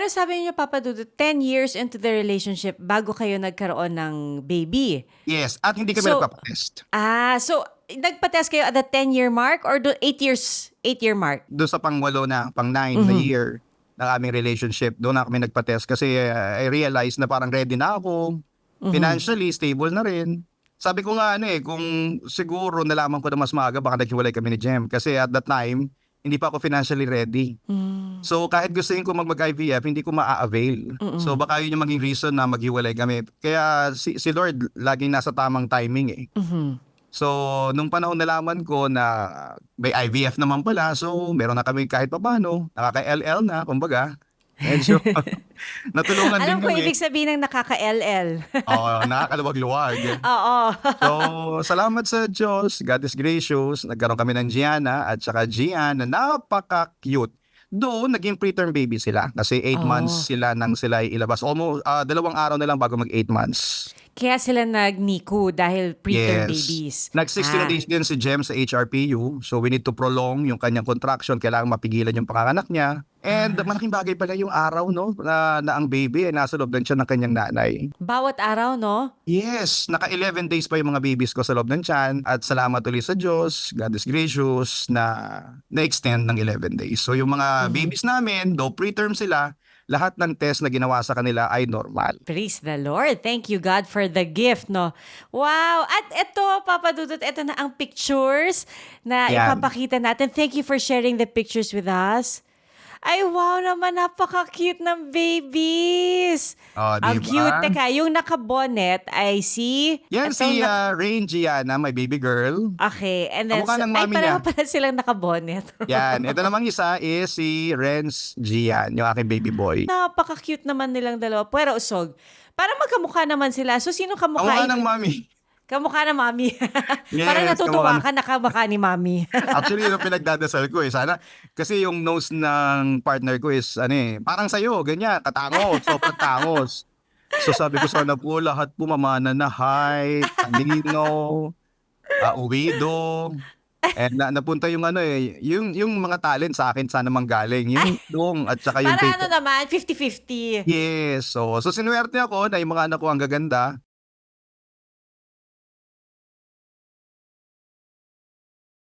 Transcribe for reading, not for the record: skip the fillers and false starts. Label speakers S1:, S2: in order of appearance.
S1: sabi niyo, Papa Dudut, 10 years into the relationship bago kayo nagkaroon ng baby.
S2: Yes, at hindi kami
S1: So,
S2: nagpapatest.
S1: so nagpa-test kayo at the 10-year mark or the 8-year mark?
S2: Doon sa pang-8 na, pang-9 na year ng aming relationship, doon na kami nagpa-test kasi I realized na parang ready na ako. Financially, stable na rin. Sabi ko nga kung siguro nalaman ko na mas maaga, baka naghiwalay kami ni Jem. Kasi at that time, hindi pa ako financially ready. So kahit gustuin ko mag-IVF, hindi ko maa-avail. So baka yun yung maging reason na maghiwalay kami. Kaya si Lord laging nasa tamang timing eh. So nung panahon nalaman ko na may IVF naman pala, so meron na kami kahit papaano, nakaka-LL na, kumbaga. Medyo natulungan din
S1: Alam ko
S2: kami.
S1: ibig sabihin ng nakaka-LL.
S2: Oo, nakakaluwag-luwag.
S1: Oo.
S2: So, salamat sa Diyos. God is gracious. Nagkaroon kami ng Gianna at saka Gian na napaka-cute. Doon, naging preterm baby sila. Kasi 8 months sila nang sila ilabas. Almost 2 araw na lang bago mag 8 months.
S1: Kaya sila nag-NICU dahil preterm
S2: Yes.
S1: babies.
S2: Nag 16 days din si Jem sa HRPU. So, we need to prolong yung kanyang contraction. Kailangan mapigilan yung panganganak niya. And malaking bagay pala yung araw, no? Na ang baby ay nasa loob ng tiyan ng kanyang nanay.
S1: Bawat araw, no?
S2: Yes, naka 11 days pa yung mga babies ko sa loob ng tiyan. At salamat ulit sa Diyos, God is gracious, na-extend ng 11 days. So yung mga babies namin, though preterm sila, lahat ng test na ginawa sa kanila ay normal.
S1: Praise the Lord. Thank you, God, for the gift, no? Wow! At ito, Papa Dudut, ito na ang pictures na
S2: Yan.
S1: ipapakita natin. Thank you for sharing the pictures with us. Ay, wow naman, napaka-cute ng babies.
S2: Oh,
S1: Ang
S2: diba?
S1: cute. Teka, yung naka-bonnet ay si...
S2: Yan
S1: Ito,
S2: si Rain Gianna, my baby girl.
S1: Okay, and then...
S2: Kamukha ng
S1: ay,
S2: mami
S1: pareho
S2: niya.
S1: pala silang naka-bonnet.
S2: Yan, ito namang isa is si Renz Gian, yung aking baby boy.
S1: Napaka-cute naman nilang dalawa. Pero usog. Para magkamukha naman sila. So, sino kamukha?
S2: Kamukha ng mami.
S1: Kamukha na mami.
S2: Yes,
S1: Parang natutuwa
S2: kamukha
S1: ka nakamukha ni mami.
S2: Actually, yun ang pinagdadasal ko eh. Sana, kasi yung nose ng partner ko is, parang sa'yo, ganyan, katangos, sobrang tangos. So sabi ko sana po, lahat po mamana na height, talino, uwido. And napunta yung yung mga talent sa akin sana manggaling. Yung dong at saka yung
S1: Para
S2: paper.
S1: naman, 50-50.
S2: Yes, so sinuwerte ako na yung mga anak ko ang gaganda.